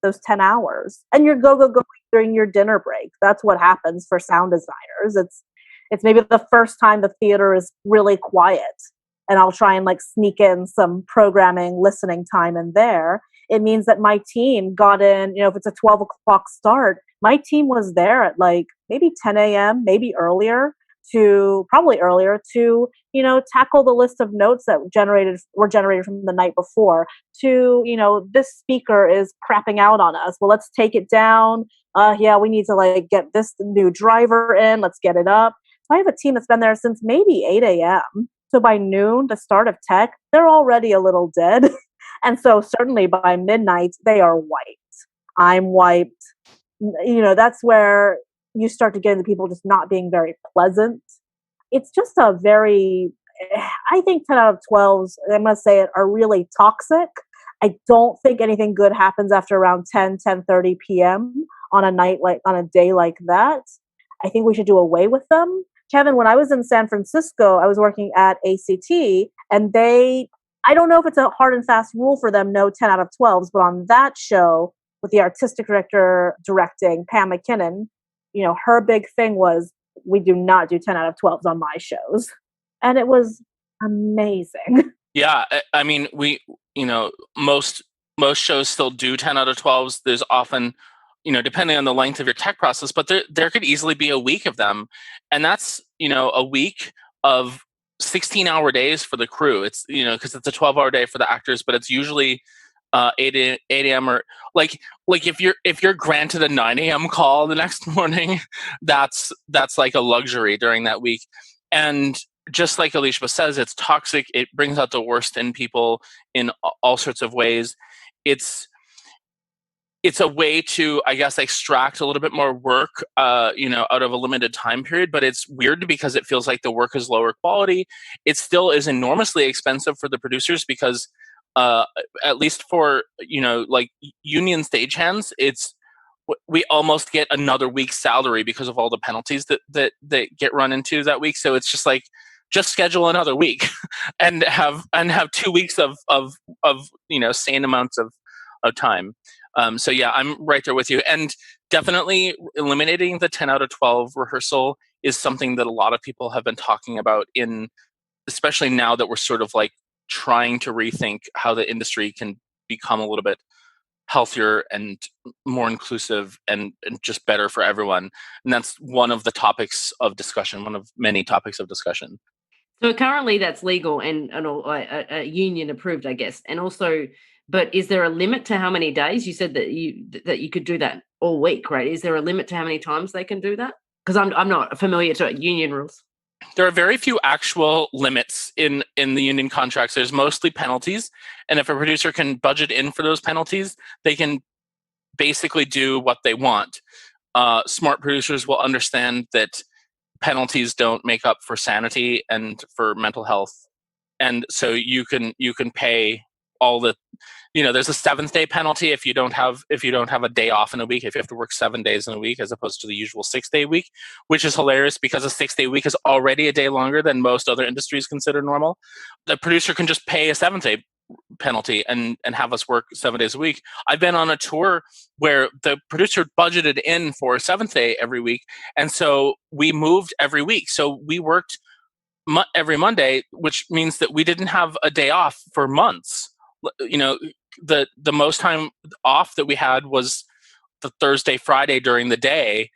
those 10 hours. And you're going during your dinner break. That's what happens for sound designers. It's maybe the first time the theater is really quiet. and I'll try and like sneak in some programming listening time in there. It means that my team got in, if it's a 12 o'clock start, my team was there at like maybe 10 a.m., maybe probably earlier to, tackle the list of notes that were generated from the night before to, this speaker is crapping out on us. Well, let's take it down. Yeah, we need to like get this new driver in. Let's get it up. So I have a team that's been there since maybe 8 a.m. So by noon, the start of tech, they're already a little dead. And so certainly by midnight, they are wiped. I'm wiped. That's where you start to get into people just not being very pleasant. It's just I think 10 out of 12s, I'm going to say it, are really toxic. I don't think anything good happens after around 10:30 p.m. on a day like that. I think we should do away with them. Kevin, when I was in San Francisco, I was working at ACT, and I don't know if it's a hard and fast rule for them, no 10 out of 12s, but on that show with the artistic director directing, Pam McKinnon, her big thing was, we do not do 10 out of 12s on my shows. And it was amazing. Yeah. I mean, most shows still do 10 out of 12s. There's often, depending on the length of your tech process, but there could easily be a week of them. And that's, a week of 16-hour days for the crew. It's, because it's a 12-hour day for the actors, but it's usually 8 a.m. or like if you're granted a 9 a.m. call the next morning, that's like a luxury during that week. And just like Elisheba says, it's toxic. It brings out the worst in people in all sorts of ways. It's a way to, I guess, extract a little bit more work, out of a limited time period. But it's weird because it feels like the work is lower quality. It still is enormously expensive for the producers because, at least for like union stagehands, we almost get another week's salary because of all the penalties that get run into that week. So it's just like, just schedule another week and have 2 weeks of sane amounts of time. So yeah, I'm right there with you. And definitely eliminating the 10 out of 12 rehearsal is something that a lot of people have been talking about, especially now that we're sort of like trying to rethink how the industry can become a little bit healthier and more inclusive and just better for everyone. And that's one of the topics of discussion, one of many topics of discussion. So currently that's legal and union approved, I guess. And also, but is there a limit to how many days? You said that you could do that all week, right? Is there a limit to how many times they can do that? Because I'm not familiar to union rules. There are very few actual limits in the union contracts. There's mostly penalties. And if a producer can budget in for those penalties, they can basically do what they want. Smart producers will understand that penalties don't make up for sanity and for mental health. And so you can pay all the, there's a 7th day penalty if you don't have a day off in a week, if you have to work 7 days in a week as opposed to the usual 6-day week, which is hilarious because a 6-day week is already a day longer than most other industries consider normal. The producer can just pay a 7th day penalty and have us work 7 days a week. I've been on a tour where the producer budgeted in for a 7th day every week. And so we moved every week. So we worked every Monday, which means that we didn't have a day off for months. The most time off that we had was the Thursday, Friday during the day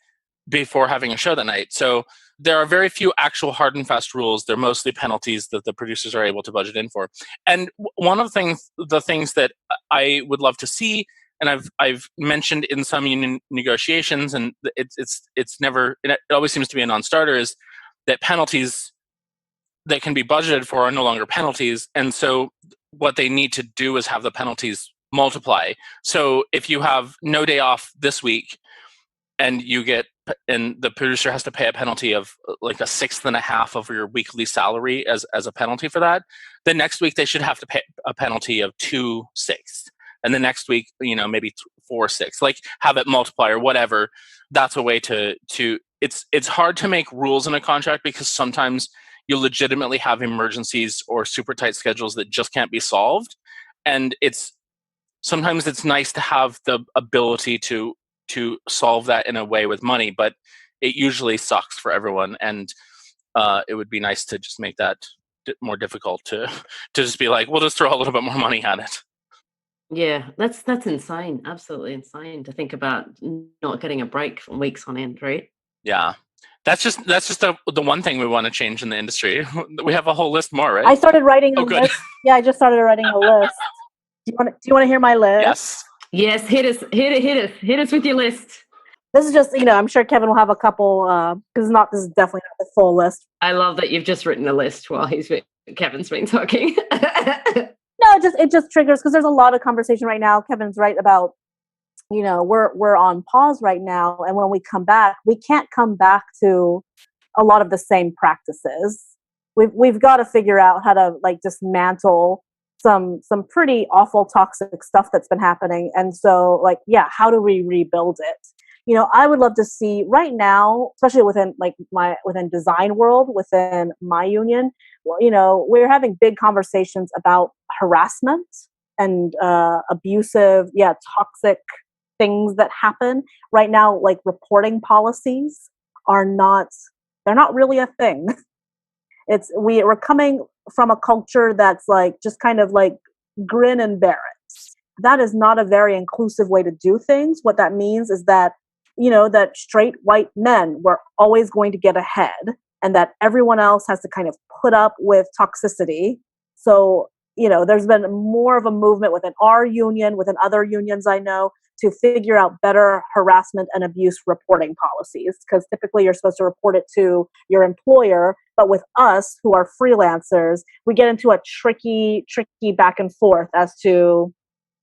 before having a show that night. So there are very few actual hard and fast rules. They're mostly penalties that the producers are able to budget in for. And one of the things that I would love to see, and I've mentioned in some union negotiations, and it always seems to be a non-starter, is that penalties that can be budgeted for are no longer penalties. And so what they need to do is have the penalties multiply. So if you have no day off this week and the producer has to pay a penalty of like 1/6 of your weekly salary as a penalty for that, the next week they should have to pay a penalty of 2/6. And the next week, maybe 4/6, like have it multiply or whatever. That's a way to it's hard to make rules in a contract because sometimes you legitimately have emergencies or super tight schedules that just can't be solved. And sometimes it's nice to have the ability to solve that in a way with money, but it usually sucks for everyone. And it would be nice to just make that more difficult to just be like, we'll just throw a little bit more money at it. Yeah, that's insane. Absolutely insane to think about not getting a break for weeks on end, right? Yeah. That's just the one thing we want to change in the industry. We have a whole list more, right? I started writing a good. list. Yeah, I just started writing a list. Do you want to hear my list? Yes, hit us with your list. This is just, I'm sure Kevin will have a couple, because this is definitely not the full list. I love that you've just written a list while Kevin's been talking. No, it just triggers, because there's a lot of conversation right now. Kevin's right about, we're on pause right now, and when we come back, we can't come back to a lot of the same practices. We've got to figure out how to dismantle some pretty awful toxic stuff that's been happening. And so how do we rebuild it? I would love to see right now, especially within within design world, within my union, we're having big conversations about harassment and abusive, toxic things that happen right now. Like reporting policies they're not really a thing. We're coming from a culture that's just kind of grin and bear it. That is not a very inclusive way to do things. What that means is that that straight white men were always going to get ahead, and that everyone else has to kind of put up with toxicity. So, there's been more of a movement within our union, within other unions I know, to figure out better harassment and abuse reporting policies, because typically you're supposed to report it to your employer. But with us who are freelancers, we get into a tricky back and forth as to,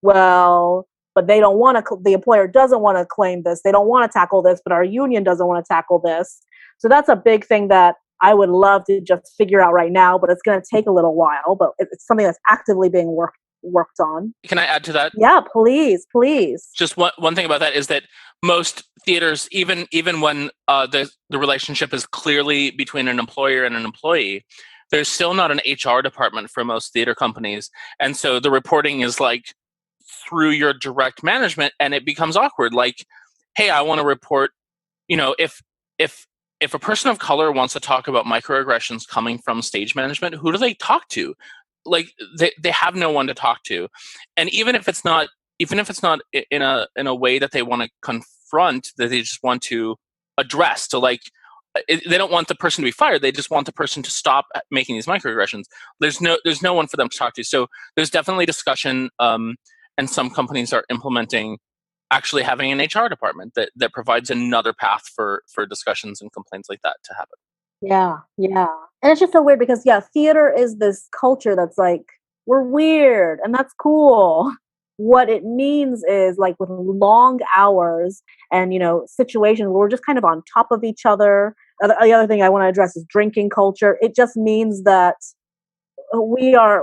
well, but they don't want to, the employer doesn't want to claim this. They don't want to tackle this, but our union doesn't want to tackle this. So that's a big thing that I would love to just figure out right now, but it's going to take a little while, but it's something that's actively being worked on. Can I add to that? Yeah, please. Just one thing about that is that most theaters, even when the relationship is clearly between an employer and an employee, there's still not an HR department for most theater companies. And so the reporting is through your direct management, and it becomes awkward. Hey, I want to report, if a person of color wants to talk about microaggressions coming from stage management, who do they talk to? They have no one to talk to. And even if it's not in a way that they want to confront, that they just want to address, they don't want the person to be fired. They just want the person to stop making these microaggressions. There's no one for them to talk to. So there's definitely discussion, and some companies are implementing actually having an HR department that provides another path for discussions and complaints like that to happen. Yeah. And it's just so weird because, theater is this culture that's we're weird, and that's cool. What it means is with long hours and, situations where we're just kind of on top of each other. The other thing I want to address is drinking culture. It just means that we are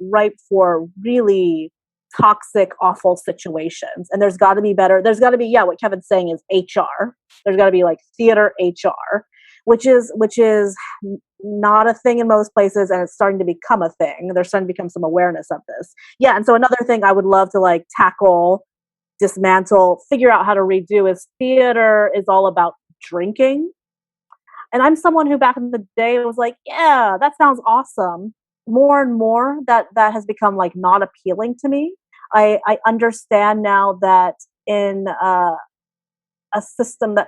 ripe for really toxic, awful situations. And there's got to be better. There's got to be, what Kevin's saying is HR. There's got to be theater HR, which is not a thing in most places, and it's starting to become a thing. There's starting to become some awareness of this. Yeah, and so another thing I would love to tackle, dismantle, figure out how to redo is theater is all about drinking. And I'm someone who back in the day was yeah, that sounds awesome. More and more that has become not appealing to me. I understand now that in a system that,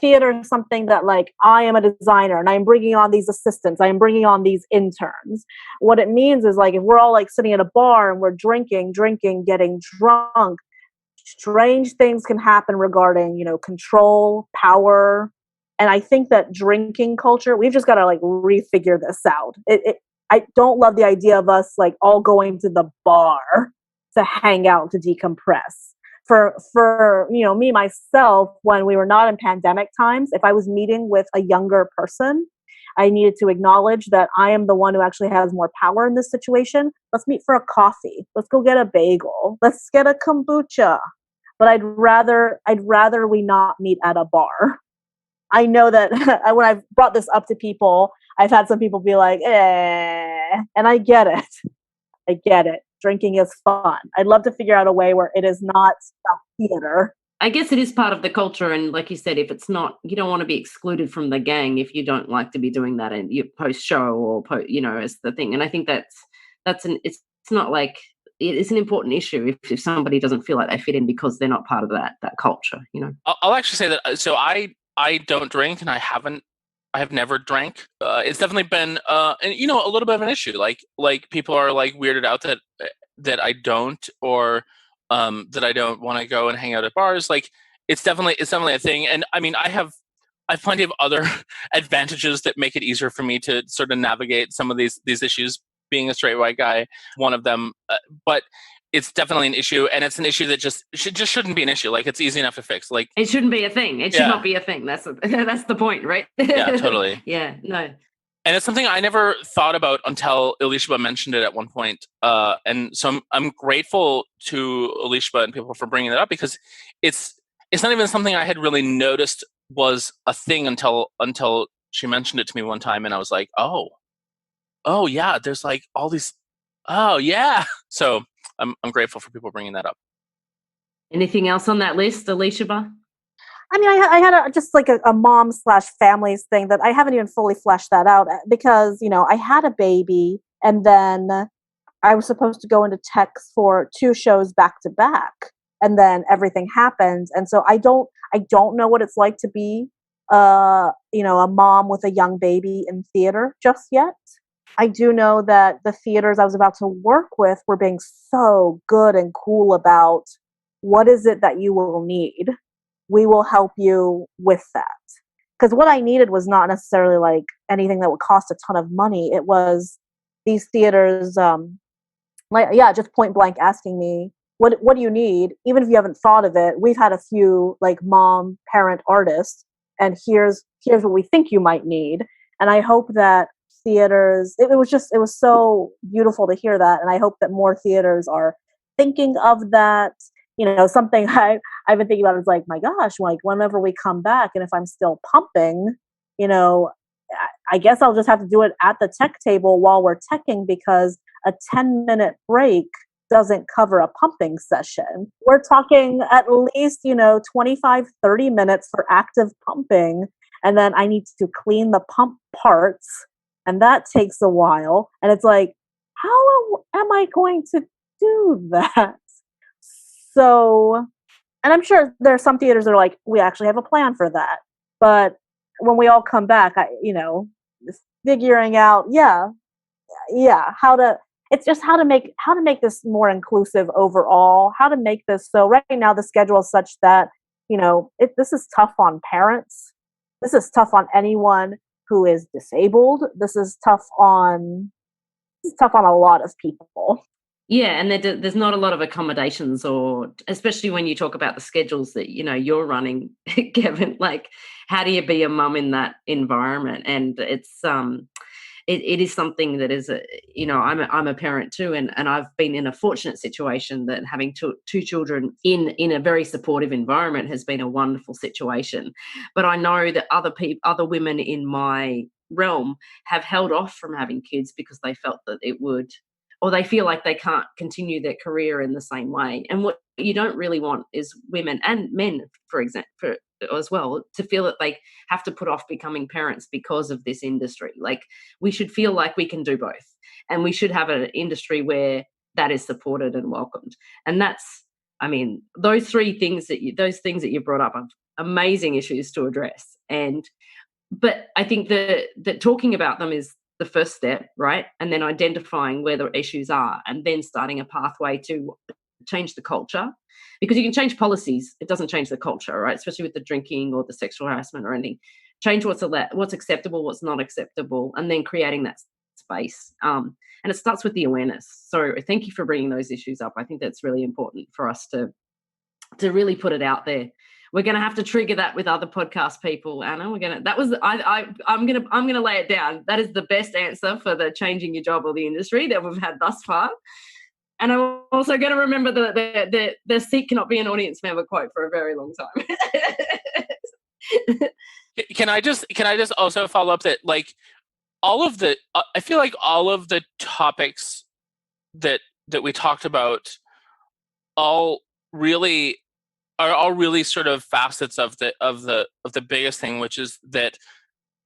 theater is something that I am a designer and I'm bringing on these assistants, I'm bringing on these interns. What it means is if we're all sitting at a bar and we're drinking, getting drunk, strange things can happen regarding, control, power. And I think that drinking culture, we've just got to refigure this out. I don't love the idea of us all going to the bar to hang out, to decompress. For me, myself, when we were not in pandemic times, if I was meeting with a younger person, I needed to acknowledge that I am the one who actually has more power in this situation. Let's meet for a coffee. Let's go get a bagel. Let's get a kombucha. But I'd rather we not meet at a bar. I know that when I've brought this up to people, I've had some people be and I get it. Drinking is fun. I'd love to figure out a way where it is not theater I guess it is part of the culture, and like you said, if it's not, you don't want to be excluded from the gang if you don't like to be doing that in your post show or as the thing. And I think it's not like it's an important issue if somebody doesn't feel like they fit in because they're not part of that culture. I'll actually say that. So I don't drink, and I have never drank. It's definitely been and a little bit of an issue. Like people are like weirded out that I don't, or that I don't want to go and hang out at bars. Like it's definitely a thing. And I mean, I have plenty of other advantages that make it easier for me to sort of navigate some of these issues. Being a straight white guy, one of them, but it's definitely an issue, and it's an issue that just shouldn't be an issue. Like it's easy enough to fix. Like it shouldn't be a thing. It should not be a thing. That's the point, right? Yeah, totally. Yeah, no. And it's something I never thought about until Elisheba mentioned it at one point. And so I'm grateful to Elisheba and people for bringing it up, because it's not even something I had really noticed was a thing until she mentioned it to me one time, and I was like, oh yeah, there's like all these. Oh yeah. So I'm grateful for people bringing that up. Anything else on that list, Elisheba? I mean, I had just like a mom/families thing that I haven't even fully fleshed that out, because, I had a baby, and then I was supposed to go into tech for 2 shows back to back, and then everything happened. And so I don't know what it's like to be, a mom with a young baby in theater just yet. I do know that the theaters I was about to work with were being so good and cool about, what is it that you will need? We will help you with that. Because what I needed was not necessarily like anything that would cost a ton of money. It was these theaters, just point blank asking me, what do you need? Even if you haven't thought of it, we've had a few like mom, parent artists, and here's what we think you might need. And I hope that theaters, it was so beautiful to hear that. And I hope that more theaters are thinking of that. Something I've been thinking about is like, my gosh, like whenever we come back, and if I'm still pumping, I guess I'll just have to do it at the tech table while we're teching, because a 10-minute break doesn't cover a pumping session. We're talking at least, 25, 30 minutes for active pumping. And then I need to clean the pump parts, and that takes a while. And it's like, how am I going to do that? So, and I'm sure there are some theaters that are like, we actually have a plan for that. But when we all come back, figuring out, it's just how to make this more inclusive overall, how to make this. So right now the schedule is such that, this is tough on parents. This is tough on anyone who is disabled. This is tough on a lot of people. Yeah, and there's not a lot of accommodations, or especially when you talk about the schedules that you're running, Kevin. Like, how do you be a mum in that environment? And it's it is something that is I'm a parent too, and I've been in a fortunate situation that having two children in a very supportive environment has been a wonderful situation. But I know that other women in my realm have held off from having kids because they felt that it would, or they feel like they can't continue their career in the same way. And what you don't really want is women and men, for example, as well, to feel that they have to put off becoming parents because of this industry. Like, we should feel like we can do both, and we should have an industry where that is supported and welcomed. And that's, those things that you brought up are amazing issues to address. But I think that talking about them is the first step, right? And then identifying where the issues are, and then starting a pathway to change the culture. Because you can change policies, it doesn't change the culture, right? Especially with the drinking or the sexual harassment or anything. Change what's acceptable, what's not acceptable, and then creating that space. And it starts with the awareness. So thank you for bringing those issues up. I think that's really important for us to really put it out there. We're going to have to trigger that with other podcast people, Anna. I'm going to lay it down. That is the best answer for the changing your job or the industry that we've had thus far. And I'm also going to remember that the seat cannot be an audience member quote for a very long time. Can I just also follow up that, like, I feel like all of the topics that we talked about all really are all really sort of facets of the biggest thing, which is that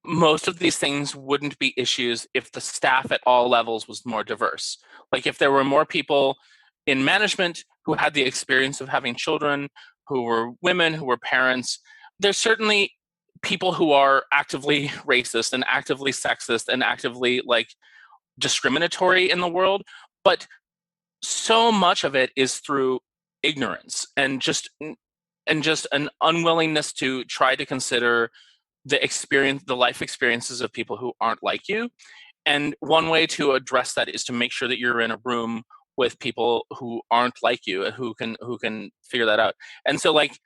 most of these things wouldn't be issues if the staff at all levels was more diverse. Like if there were more people in management who had the experience of having children, who were women, who were parents. There's certainly people who are actively racist and actively sexist and actively like discriminatory in the world, but so much of it is through ignorance and just an unwillingness to try to consider the life experiences of people who aren't like you. And one way to address that is to make sure that you're in a room with people who aren't like you, who can figure that out. And so like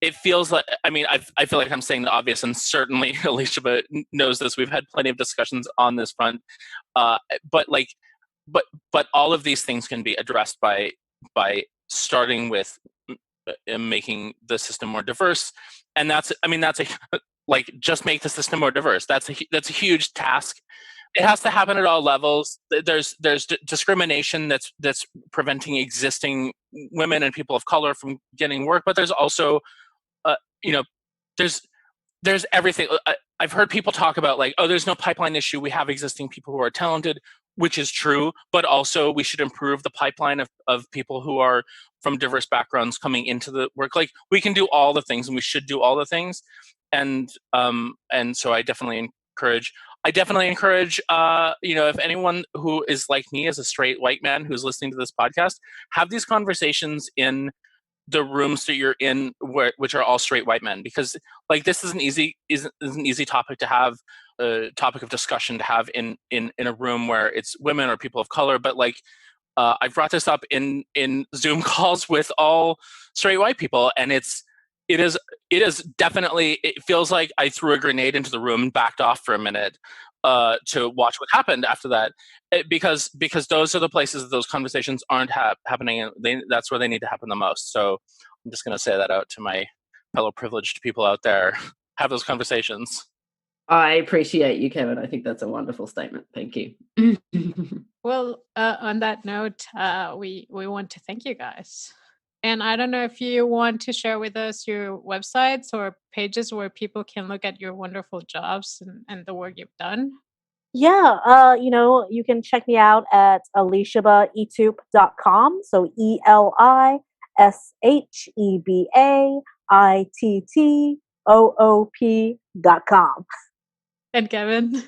it feels like, I mean, I feel like I'm saying the obvious, and certainly Elisheba knows this. We've had plenty of discussions on this front, but all of these things can be addressed by starting with making the system more diverse. And that's like just make the system more diverse. That's a huge task. It has to happen at all levels. There's discrimination that's preventing existing women and people of color from getting work, but there's also there's everything. I've heard people talk about like, oh, there's no pipeline issue. We have existing people who are talented, which is true, but also we should improve the pipeline of people who are from diverse backgrounds coming into the work. Like we can do all the things and we should do all the things. And so I definitely encourage, if anyone who is like me as a straight white man who's listening to this podcast, have these conversations in the rooms that you're in, which are all straight white men, because like this is an easy topic to have, a topic of discussion to have in a room where it's women or people of color. But like I've brought this up in Zoom calls with all straight white people, and it is definitely, it feels like I threw a grenade into the room and backed off for a minute to watch what happened after that, because those are the places that those conversations aren't happening, and that's where they need to happen the most. So I'm just going to say that out to my fellow privileged people out there. Have those conversations. I appreciate you, Kevin. I think that's a wonderful statement. Thank you. Well, on that note, we want to thank you guys. And I don't know if you want to share with us your websites or pages where people can look at your wonderful jobs and the work you've done. Yeah, you can check me out at ElishebaIttoop.com. So ELISHEBAITTOOP.com. And Kevin?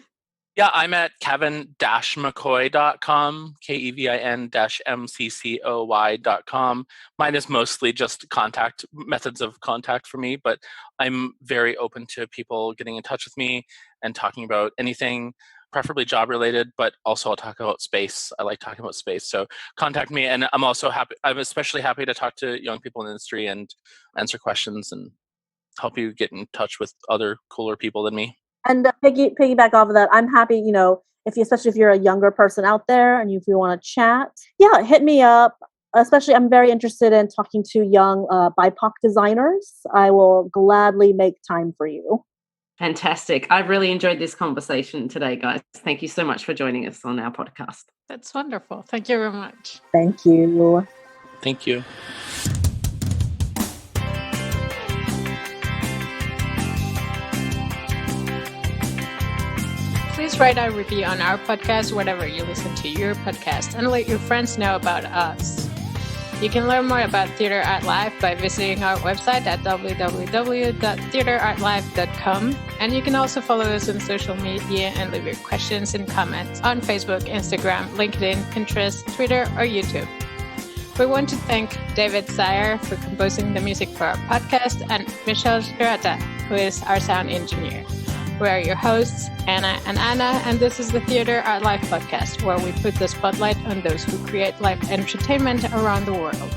Yeah, I'm at kevin-mccoy.com, KEVIN-MCCOY.com. Mine is mostly just methods of contact for me, but I'm very open to people getting in touch with me and talking about anything, preferably job related, but also I'll talk about space. I like talking about space. So contact me, and I'm especially happy to talk to young people in the industry and answer questions and help you get in touch with other cooler people than me. And piggyback off of that, I'm happy, especially if you're a younger person out there and if you want to chat, yeah, hit me up. Especially, I'm very interested in talking to young BIPOC designers. I will gladly make time for you. Fantastic. I've really enjoyed this conversation today, guys. Thank you so much for joining us on our podcast. That's wonderful. Thank you very much. Thank you. Thank you. Please write a review on our podcast, wherever you listen to your podcast, and let your friends know about us. You can learn more about Theatre Art Life by visiting our website at www.theatreartlife.com. And you can also follow us on social media and leave your questions and comments on Facebook, Instagram, LinkedIn, Pinterest, Twitter, or YouTube. We want to thank David Sire for composing the music for our podcast, and Michelle Shirata, who is our sound engineer. We are your hosts, Anna and Anna, and this is the Theatre Art Life podcast, where we put the spotlight on those who create live entertainment around the world.